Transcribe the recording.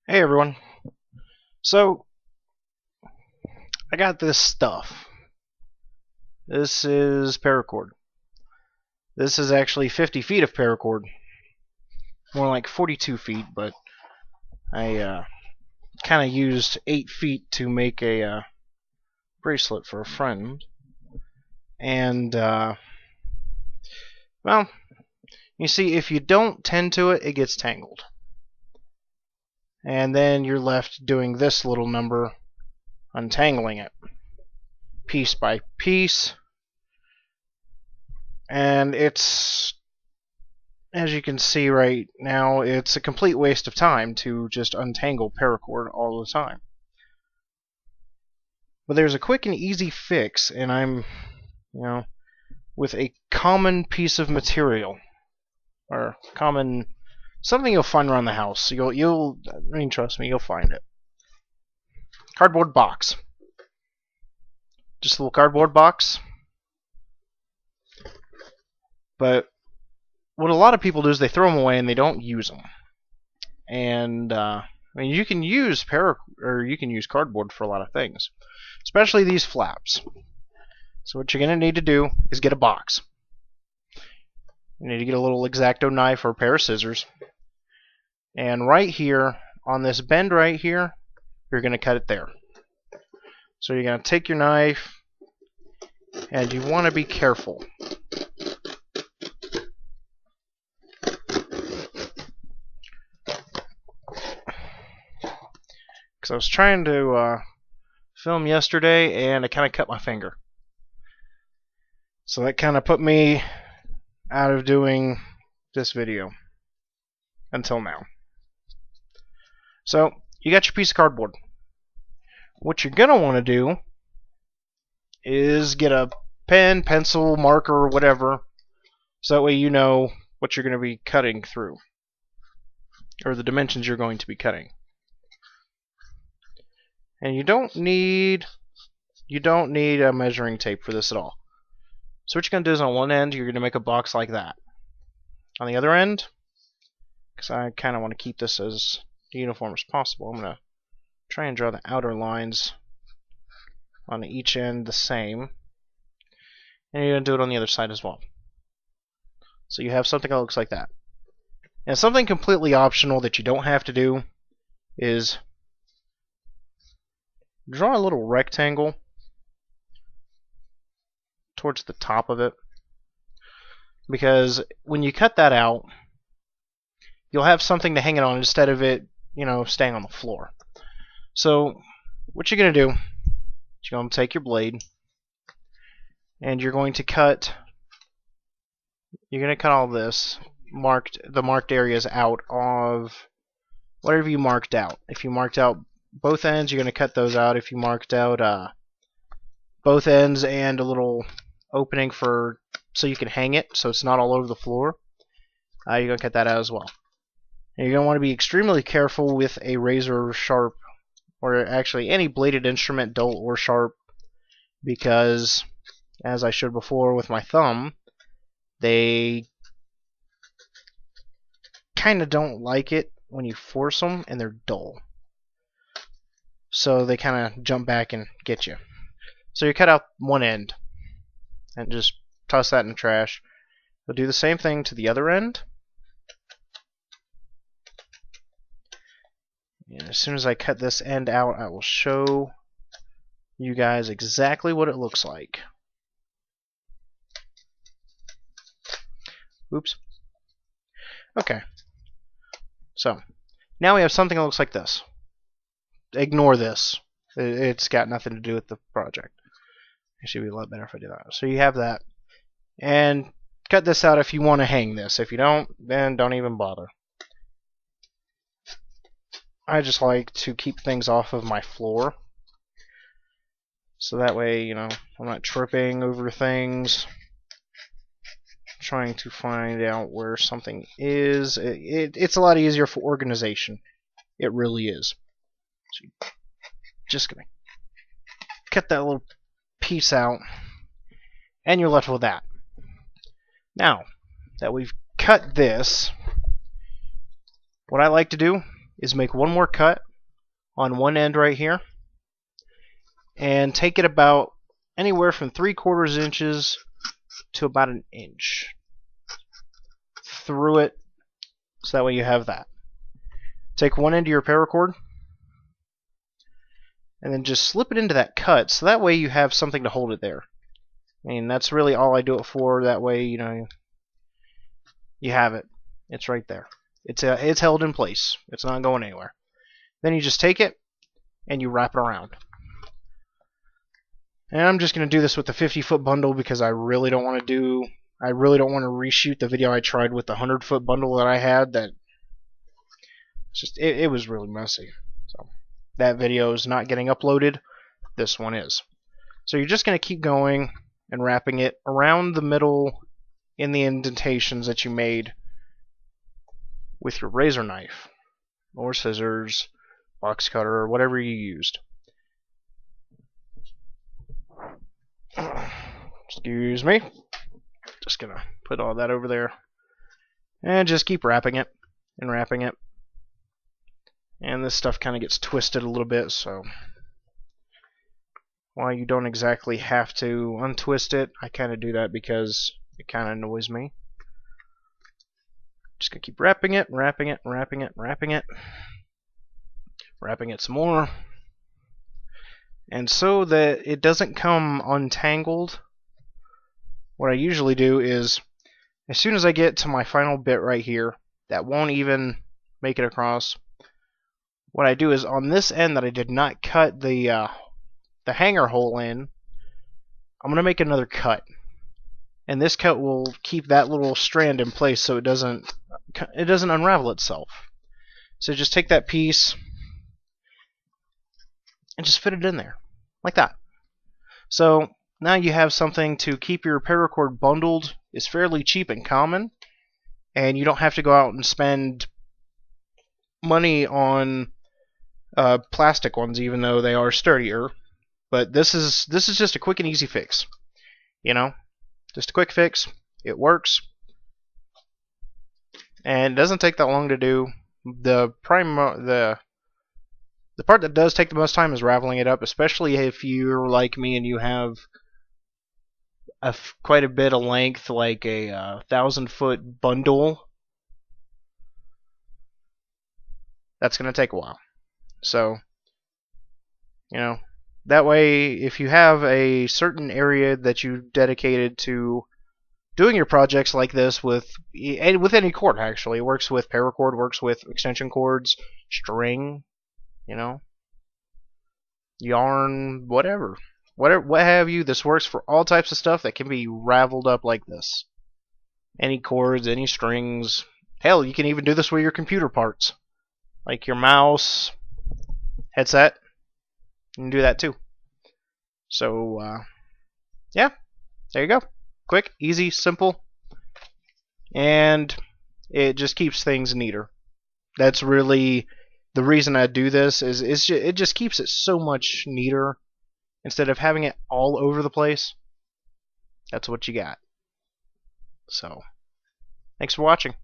Hey everyone. So, I got this stuff. This is paracord. This is actually 50 feet of paracord. More like 42 feet, but I kind of used 8 feet to make a bracelet for a friend. And, well, you see, if you don't tend to it, it gets tangled. And then you're left doing this little number, untangling it, piece by piece. And it's, as you can see right now, it's a complete waste of time to just untangle paracord all the time. But there's a quick and easy fix, and with a common piece of material, or something you'll find around the house. I mean, trust me, you'll find it. Cardboard box. Just a little cardboard box. But what a lot of people do is they throw them away and they don't use them. And I mean, you can use cardboard for a lot of things, especially these flaps. So what you're going to need to do is get a box. You need to get a little X-Acto knife or a pair of scissors. And right here, on this bend right here, you're going to cut it there. So you're going to take your knife, and you want to be careful. Because I was trying to film yesterday, and I kind of cut my finger. So that kind of put me out of doing this video until now. So you got your piece of cardboard. What you're going to want to do is get a pen, pencil, marker, whatever, so that way you know what you're going to be cutting through, or the dimensions you're going to be cutting. And you don't need a measuring tape for this at all. So what you're going to do is on one end, you're going to make a box like that. On the other end, because I kind of want to keep this as uniform as possible, I'm going to try and draw the outer lines on each end the same. And you're going to do it on the other side as well. So you have something that looks like that. And something completely optional that you don't have to do is draw a little rectangle towards the top of it, because when you cut that out, you'll have something to hang it on instead of it, staying on the floor. So what you're going to do is you're going to take your blade and you're going to cut all this, the marked areas out of whatever you marked out. If you marked out both ends, you're going to cut those out. If you marked out both ends and a little opening so you can hang it so it's not all over the floor, you're going to cut that out as well. And you're going to want to be extremely careful with a razor sharp, or actually any bladed instrument, dull or sharp, because as I showed before with my thumb, they kind of don't like it when you force them, and they're dull. So they kind of jump back and get you. So you cut out one end and just toss that in the trash. You'll do the same thing to the other end. And as soon as I cut this end out, I will show you guys exactly what it looks like. Oops. Okay. So, now we have something that looks like this. Ignore this. It's got nothing to do with the project. It should be a lot better if I do that. So you have that. And cut this out if you want to hang this. If you don't, then don't even bother. I just like to keep things off of my floor. So that way, I'm not tripping over things, trying to find out where something is. It's a lot easier for organization. It really is. So just gonna cut that little piece out, and you're left with that. Now that we've cut this, what I like to do is make one more cut on one end right here, and take it about anywhere from 3/4 inches to about an inch through it, so that way you have that. Take one end of your paracord and then just slip it into that cut, so that way you have something to hold it there. I mean, that's really all I do it for. That way, you know, you have it. It's right there. It's held in place. It's not going anywhere. Then you just take it and you wrap it around. And I'm just going to do this with the 50-foot bundle because I really don't want to reshoot the video I tried with the 100-foot bundle that I had. That it was really messy. So that video is not getting uploaded. This one is. So you're just going to keep going and wrapping it around the middle in the indentations that you made with your razor knife or scissors, box cutter, or whatever you used. Excuse me. Just gonna put all that over there and just keep wrapping it and wrapping it. And this stuff kind of gets twisted a little bit, so while you don't exactly have to untwist it, I kind of do that because it kind of annoys me. Just gonna keep wrapping it, wrapping it, wrapping it, wrapping it, wrapping it some more. And so that it doesn't come untangled, what I usually do is, as soon as I get to my final bit right here, that won't even make it across, what I do is on this end that I did not cut the hanger hole in, I'm going to make another cut. And this cut will keep that little strand in place so it doesn't unravel itself. So just take that piece and just fit it in there, like that. So now you have something to keep your paracord bundled. It's fairly cheap and common, and you don't have to go out and spend money on plastic ones, even though they are sturdier. But this is just a quick and easy fix. You know, just a quick fix. It works, and it doesn't take that long to do. The part that does take the most time is raveling it up, especially if you're like me and you have quite a bit of length, like a 1,000-foot bundle. That's going to take a while. So, you know, that way, if you have a certain area that you dedicated to doing your projects like this with any cord, actually, it works with paracord, works with extension cords, string, you know, yarn, what have you. This works for all types of stuff that can be raveled up like this. Any cords, any strings. Hell, you can even do this with your computer parts, like your mouse, headset. You can do that too. So, yeah, there you go. Quick, easy, simple, and it just keeps things neater. That's really the reason I do this. It just keeps it so much neater instead of having it all over the place. That's what you got. So, thanks for watching.